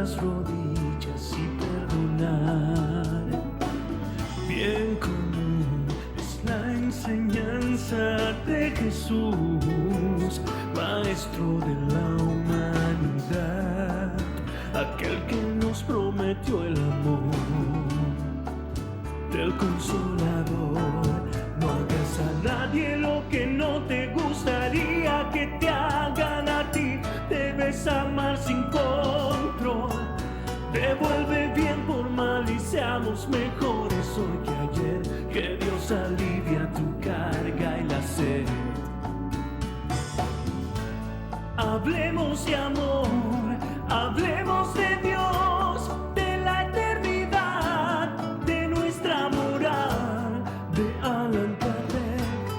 las rodillas y perdonar. Bien común es la enseñanza de Jesús, Maestro de la humanidad, aquel que nos prometió el amor del Consolador. No hagas a nadie lo que no te gustaría que te hagan a ti. Debes amar sin control. Devuelve bien por mal y seamos mejores hoy que ayer. Que Dios alivia tu carga y la sed. Hablemos de amor, hablemos de Dios, de la eternidad, de nuestra moral, de Allan Kardec.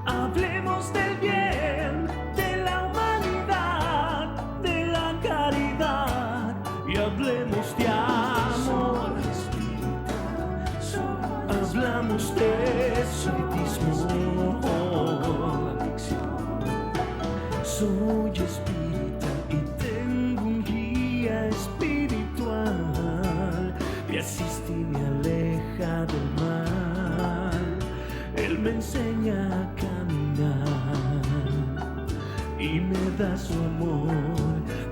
Hablemos del bien, de la humanidad, de la caridad, y hablemos de amor. Hablamos de espiritismo. Soy espírita y tengo un guía espiritual, me asiste y me aleja del mal. Él me enseña a caminar y me da su amor.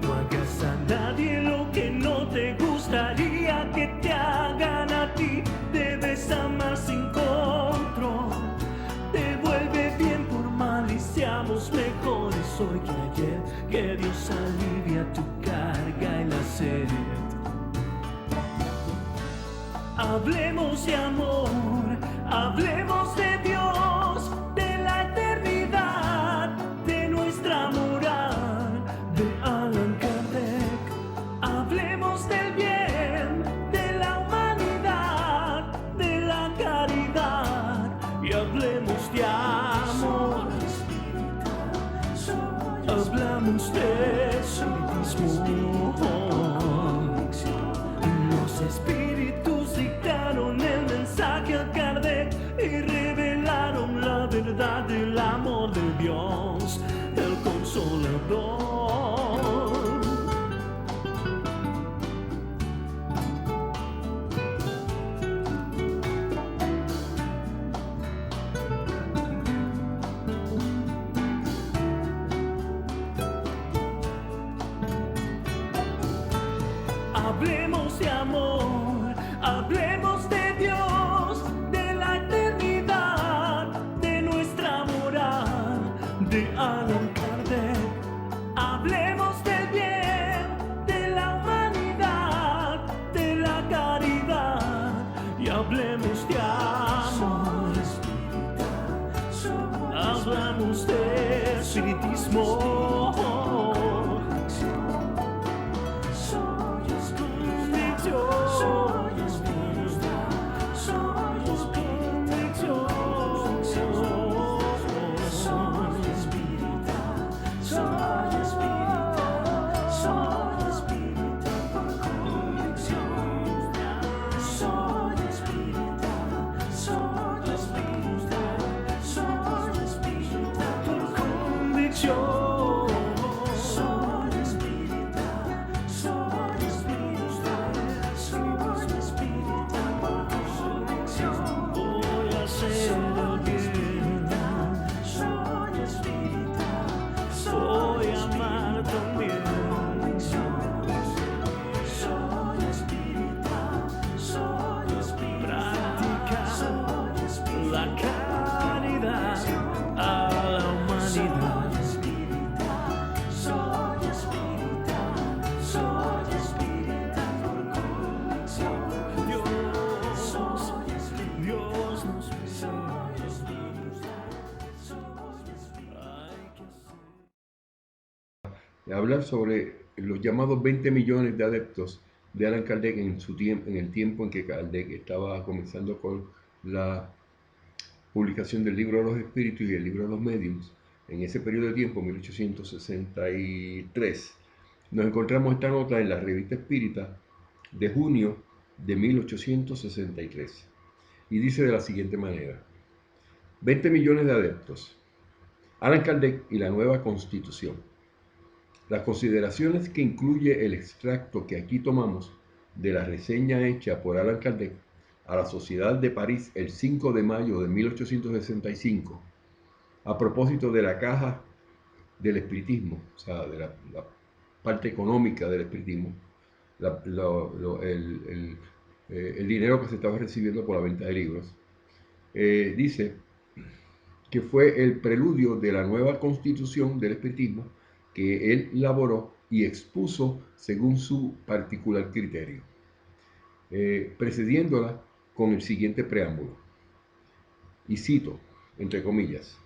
No hagas a nadie lo que no te gustaría que te hagan a ti. Debes amar sin control. Devuelve bien por mal y seamos mejores hoy que ayer. Que Dios alivia tu carga y la sed. Hablemos de amor, hablemos de Dios, de la eternidad, de nuestra moral, de Allan Kardec. Hablemos del bien, de la humanidad, de la caridad, y hablemos de amor. Hablamos de espiritismo. Los espíritus dictaron el mensaje a Kardec y revelaron la verdad del amor de Dios, el Consolador. Hablemos de amor, hablemos de Dios, de la eternidad, de nuestra moral, de Allan Kardec. Hablemos del bien, de la humanidad, de la caridad, y hablemos de amor. Hablamos de espiritismo. Hablar sobre los llamados 20 millones de adeptos de Allan Kardec en el tiempo en que Kardec estaba comenzando con la publicación del libro de los espíritus y el libro de los mediums. En ese periodo de tiempo, 1863, nos encontramos esta nota en la Revista Espírita de junio de 1863 y dice de la siguiente manera: 20 millones de adeptos, Allan Kardec y la nueva Constitución. Las consideraciones que incluye el extracto que aquí tomamos de la reseña hecha por Allan Kardec a la Sociedad de París el 5 de mayo de 1865, a propósito de la caja del espiritismo, o sea, de la parte económica del espiritismo, el dinero que se estaba recibiendo por la venta de libros, dice que fue el preludio de la nueva constitución del espiritismo que él elaboró y expuso según su particular criterio, precediéndola con el siguiente preámbulo. Y cito, entre comillas,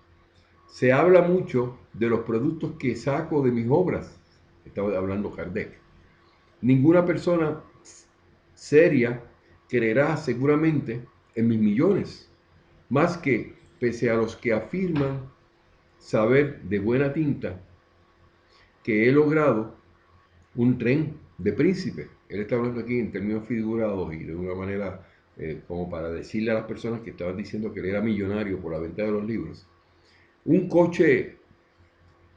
se habla mucho de los productos que saco de mis obras, estaba hablando Kardec. Ninguna persona seria creerá seguramente en mis millones, más que, pese a los que afirman saber de buena tinta, que he logrado un tren de príncipe. Él está hablando aquí en términos figurados y de una manera como para decirle a las personas que estaban diciendo que él era millonario por la venta de los libros. Un coche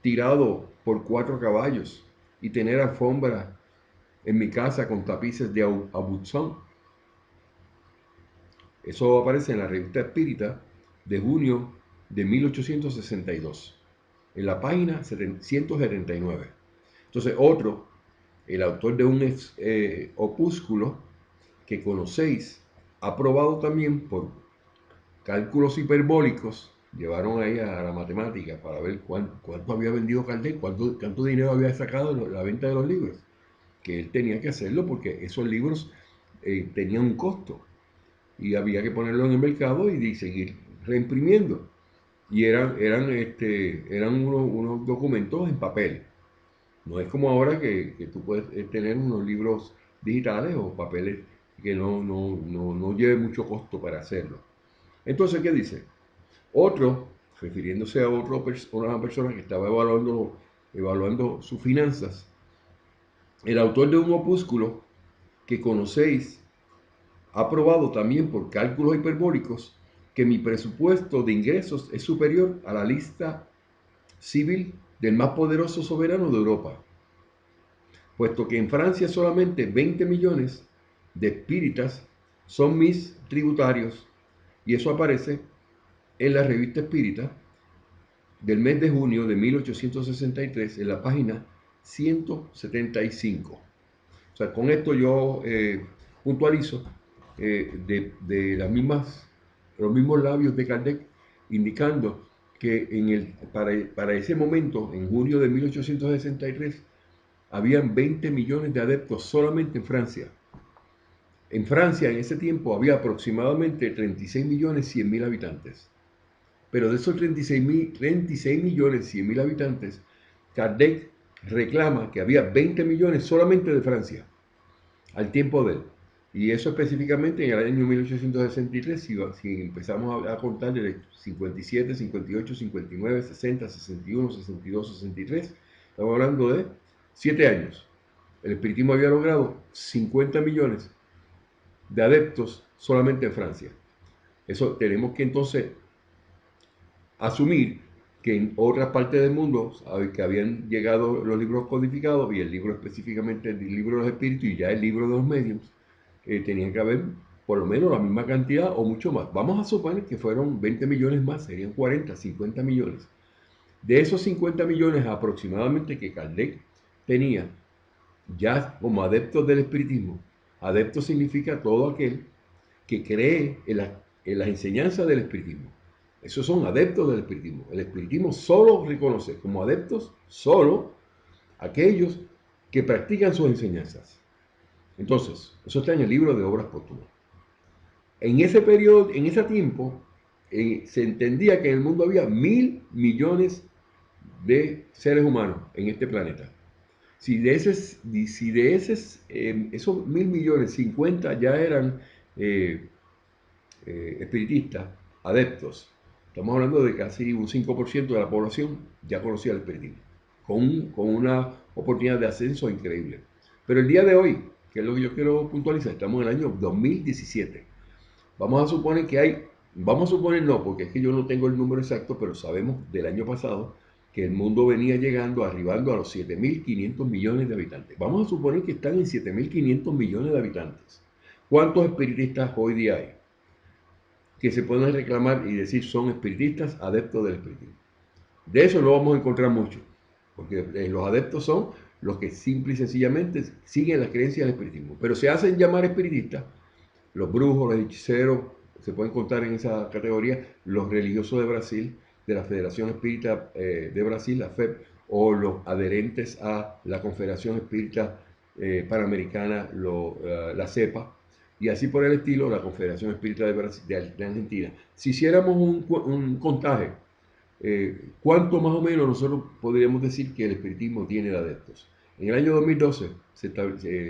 tirado por 4 caballos y tener alfombra en mi casa con tapices de Aubusson. Eso aparece en la revista Espírita de junio de 1862, en la página 179. Entonces, otro, el autor de un opúsculo que conocéis, aprobado también por cálculos hiperbólicos, llevaron ahí a la matemática para ver cuánto había vendido Kardec, cuánto dinero había sacado de la venta de los libros, que él tenía que hacerlo porque esos libros tenían un costo y había que ponerlo en el mercado y seguir reimprimiendo. Y eran unos documentos en papel. No es como ahora que tú puedes tener unos libros digitales o papeles que no lleve mucho costo para hacerlo. Entonces, ¿qué dice? Otro, refiriéndose a una persona que estaba evaluando sus finanzas, el autor de un opúsculo que conocéis ha probado también por cálculos hiperbólicos que mi presupuesto de ingresos es superior a la lista civil del más poderoso soberano de Europa, puesto que en Francia solamente 20 millones de espíritas son mis tributarios, y eso aparece en la revista Espírita del mes de junio de 1863 en la página 175. O sea, con esto yo puntualizo de los mismos labios de Kardec, indicando que para ese momento, en junio de 1863, habían 20 millones de adeptos solamente en Francia. En Francia, en ese tiempo, había aproximadamente 36 millones 100 mil habitantes. Pero de esos 36 millones 100 mil habitantes, Kardec reclama que había 20 millones solamente de Francia, al tiempo de él. Y eso específicamente en el año 1863, si empezamos a contar de 57, 58, 59, 60, 61, 62, 63, estamos hablando de 7 años. El espiritismo había logrado 50 millones de adeptos solamente en Francia. Eso tenemos que entonces asumir que en otras partes del mundo que habían llegado los libros codificados y el libro específicamente el libro de los espíritus y ya el libro de los medios, tenían que haber por lo menos la misma cantidad o mucho más. Vamos a suponer que fueron 20 millones más, serían 40, 50 millones. De esos 50 millones aproximadamente que Kardec tenía ya como adeptos del espiritismo, adepto significa todo aquel que cree en las enseñanzas del espiritismo. Esos son adeptos del espiritismo. El espiritismo solo reconoce como adeptos solo aquellos que practican sus enseñanzas. Entonces, eso está en el libro de Obras Póstumas. En ese periodo, en ese tiempo, se entendía que en el mundo había 1.000 millones de seres humanos en este planeta. Si de esos 1.000 millones, 50 ya eran espiritistas, adeptos, estamos hablando de casi un 5% de la población ya conocía el espiritismo, con una oportunidad de ascenso increíble. Pero el día de hoy, que es lo que yo quiero puntualizar, estamos en el año 2017. Vamos a suponer que no, porque es que yo no tengo el número exacto, pero sabemos del año pasado que el mundo venía llegando, arribando a los 7.500 millones de habitantes. Vamos a suponer que están en 7.500 millones de habitantes. ¿Cuántos espiritistas hoy día hay que se pueden reclamar y decir son espiritistas adeptos del espiritismo? De eso no vamos a encontrar mucho, porque los adeptos son los que simple y sencillamente siguen las creencias del espiritismo, pero se hacen llamar espiritistas los brujos, los hechiceros, se pueden contar en esa categoría, los religiosos de Brasil, de la Federación Espírita de Brasil, la FEB, o los adherentes a la Confederación Espírita Panamericana, la CEPA, y así por el estilo, la Confederación Espírita de, Brasil, de Argentina. Si hiciéramos un contaje, ¿cuánto más o menos nosotros podríamos decir que el espiritismo tiene de adeptos? En el año 2012,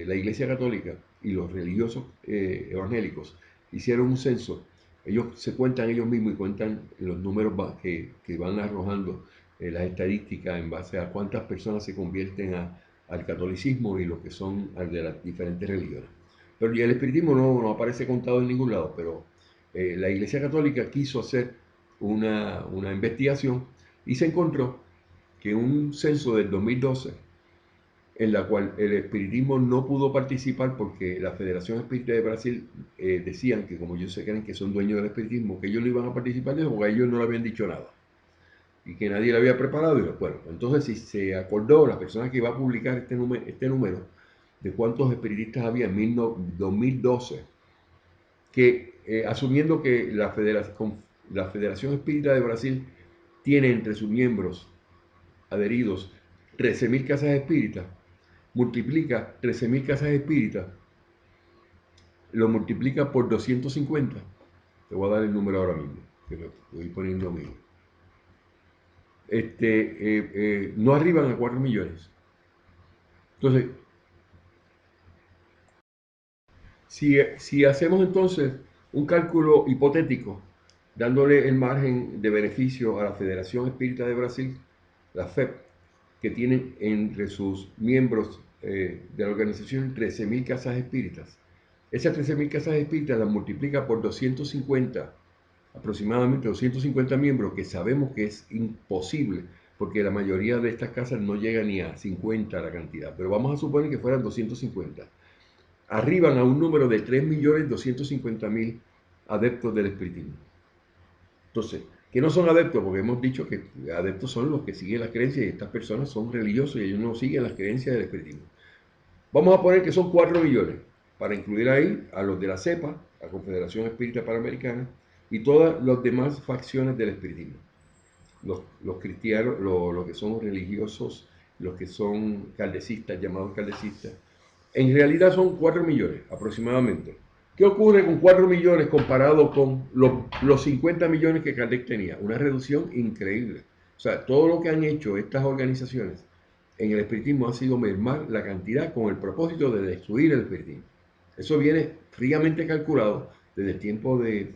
la Iglesia Católica y los religiosos evangélicos hicieron un censo. Ellos se cuentan ellos mismos y cuentan los números que van arrojando las estadísticas en base a cuántas personas se convierten al catolicismo y lo que son de las diferentes religiones. Pero el espiritismo no aparece contado en ningún lado, pero la Iglesia Católica quiso hacer una investigación y se encontró que un censo del 2012, en la cual el espiritismo no pudo participar porque la Federación Espírita de Brasil decían que como ellos se creen que son dueños del espiritismo, que ellos no iban a participar de eso porque a ellos no le habían dicho nada y que nadie le había preparado. Y bueno, entonces si se acordó la persona que iba a publicar este número de cuántos espiritistas había en 2012, que asumiendo que la Federación Espírita de Brasil tiene entre sus miembros adheridos 13.000 casas espíritas, multiplica 13.000 casas espíritas, lo multiplica por 250. Te voy a dar el número ahora mismo, que lo estoy poniendo mío. No arriban a 4 millones. Entonces, si hacemos entonces un cálculo hipotético, dándole el margen de beneficio a la Federación Espírita de Brasil, la FEP, que tiene entre sus miembros de la organización 13.000 casas espíritas. Esas 13.000 casas espíritas las multiplica por 250, aproximadamente 250 miembros, que sabemos que es imposible, porque la mayoría de estas casas no llega ni a 50 la cantidad, pero vamos a suponer que fueran 250. Arriban a un número de 3.250.000 adeptos del espiritismo. Entonces, que no son adeptos, porque hemos dicho que adeptos son los que siguen las creencias y estas personas son religiosos y ellos no siguen las creencias del espiritismo. Vamos a poner que son 4 millones, para incluir ahí a los de la CEPA, la Confederación Espírita Panamericana, y todas las demás facciones del espiritismo. Los cristianos, los que son religiosos, los que son caldecistas, llamados caldecistas. En realidad son 4 millones aproximadamente. ¿Qué ocurre con 4 millones comparado con los 50 millones que Kardec tenía? Una reducción increíble. O sea, todo lo que han hecho estas organizaciones en el espiritismo ha sido mermar la cantidad con el propósito de destruir el espiritismo. Eso viene fríamente calculado desde el tiempo de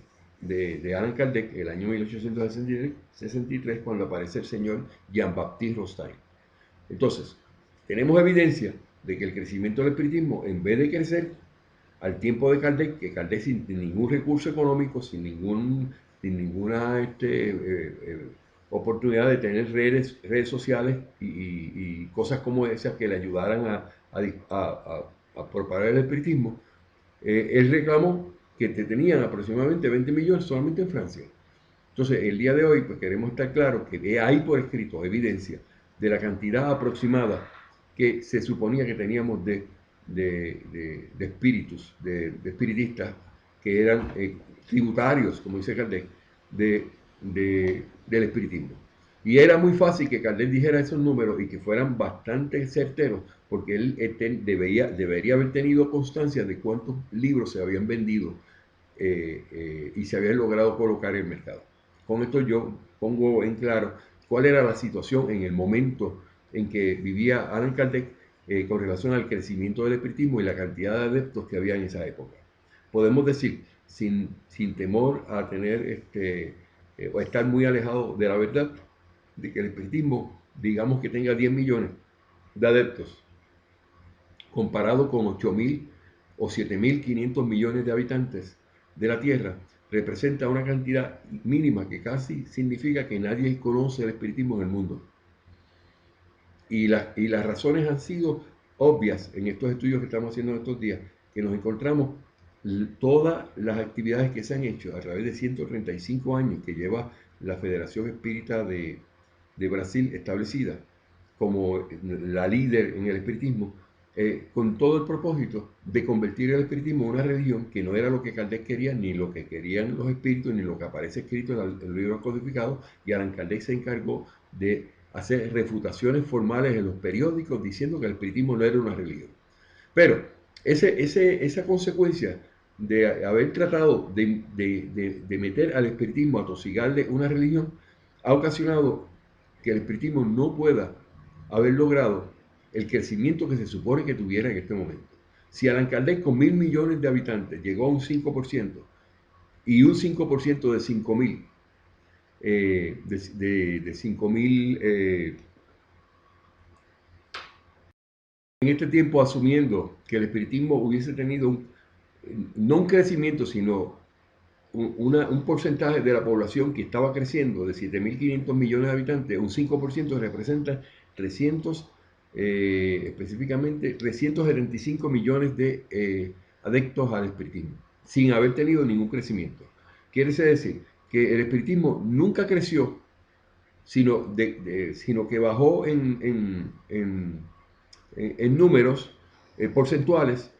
Allan Kardec, el año 1863, cuando aparece el señor Jean-Baptiste Rothschild. Entonces, tenemos evidencia de que el crecimiento del espiritismo, en vez de crecer al tiempo de Kardec, que Kardec sin ningún recurso económico, sin ninguna oportunidad de tener redes sociales y cosas como esas que le ayudaran a propagar el espiritismo, él reclamó que tenían aproximadamente 20 millones solamente en Francia. Entonces, el día de hoy, pues queremos estar claros que hay por escrito evidencia de la cantidad aproximada que se suponía que teníamos de espíritus, de espiritistas, que eran tributarios, como dice Kardec, del espiritismo. Y era muy fácil que Kardec dijera esos números y que fueran bastante certeros, porque él debería haber tenido constancia de cuántos libros se habían vendido y se habían logrado colocar en el mercado. Con esto yo pongo en claro cuál era la situación en el momento en que vivía Allan Kardec con relación al crecimiento del espiritismo y la cantidad de adeptos que había en esa época. Podemos decir, sin temor a tener o estar muy alejado de la verdad, de que el espiritismo, digamos que tenga 10 millones de adeptos, comparado con 8.000 o 7.500 millones de habitantes de la Tierra, representa una cantidad mínima que casi significa que nadie conoce el espiritismo en el mundo. Y las razones han sido obvias en estos estudios que estamos haciendo en estos días, que nos encontramos todas las actividades que se han hecho a través de 135 años que lleva la Federación Espírita de Brasil establecida como la líder en el espiritismo, con todo el propósito de convertir el espiritismo en una religión que no era lo que Kardec quería, ni lo que querían los espíritus, ni lo que aparece escrito en el libro codificado, y Allan Kardec se encargó de hacer refutaciones formales en los periódicos diciendo que el espiritismo no era una religión. Pero esa consecuencia de haber tratado de meter al espiritismo, a tosigarle una religión, ha ocasionado que el espiritismo no pueda haber logrado el crecimiento que se supone que tuviera en este momento. Si Allan Kardec con 1.000 millones de habitantes llegó a un 5% y un 5% de 5.000, de 5.000 en este tiempo, asumiendo que el espiritismo hubiese tenido no un crecimiento, sino un porcentaje de la población que estaba creciendo de 7.500 millones de habitantes, un 5% representa 300, específicamente 375 millones de adeptos al espiritismo, sin haber tenido ningún crecimiento. Quiere decir que el espiritismo nunca creció, sino que bajó en números porcentuales,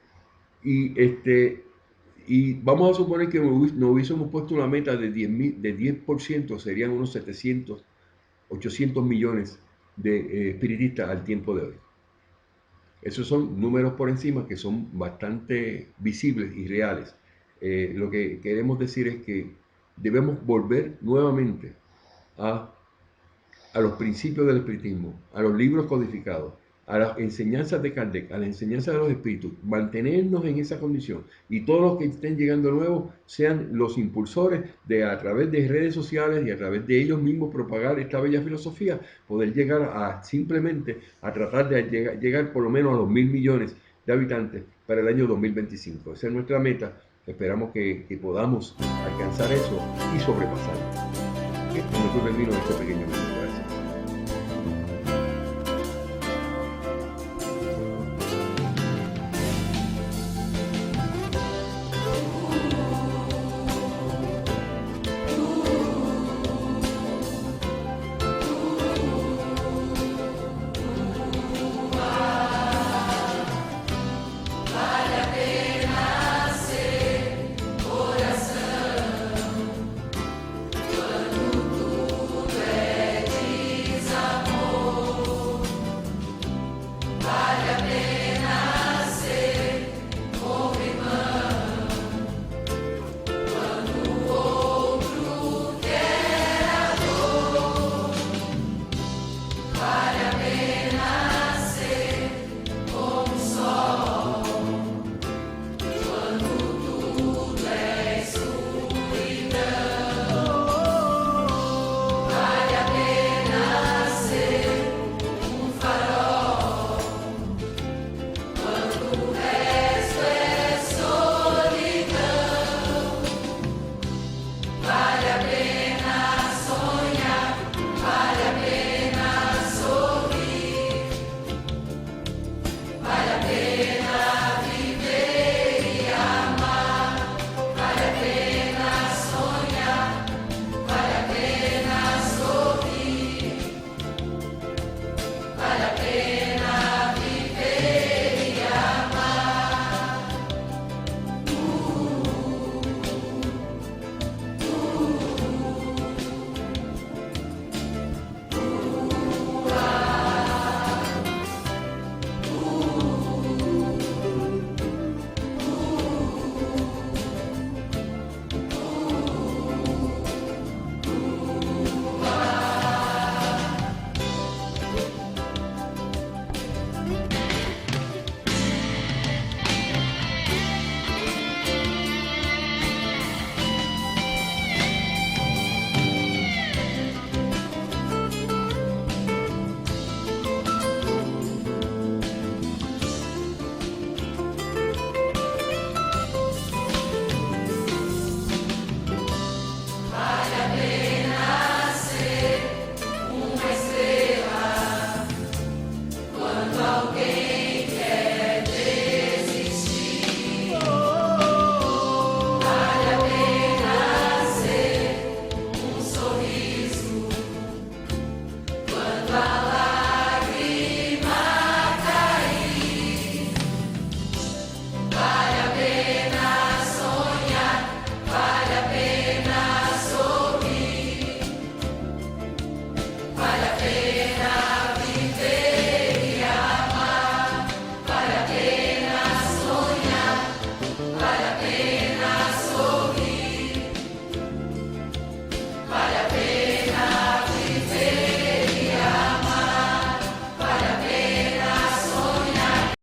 y vamos a suponer que no hubiésemos puesto una meta de 10%, serían unos 700, 800 millones de espiritistas al tiempo de hoy. Esos son números por encima que son bastante visibles y reales. Lo que queremos decir es que debemos volver nuevamente a los principios del espiritismo, a los libros codificados, a las enseñanzas de Kardec, a las enseñanzas de los espíritus, mantenernos en esa condición, y todos los que estén llegando nuevos sean los impulsores de, a través de redes sociales y a través de ellos mismos, propagar esta bella filosofía, poder llegar a simplemente a tratar de llegar por lo menos a los 1.000 millones de habitantes para el año 2025. Esa es nuestra meta. Esperamos que podamos alcanzar eso y sobrepasarlo. Con esto termino este pequeño video.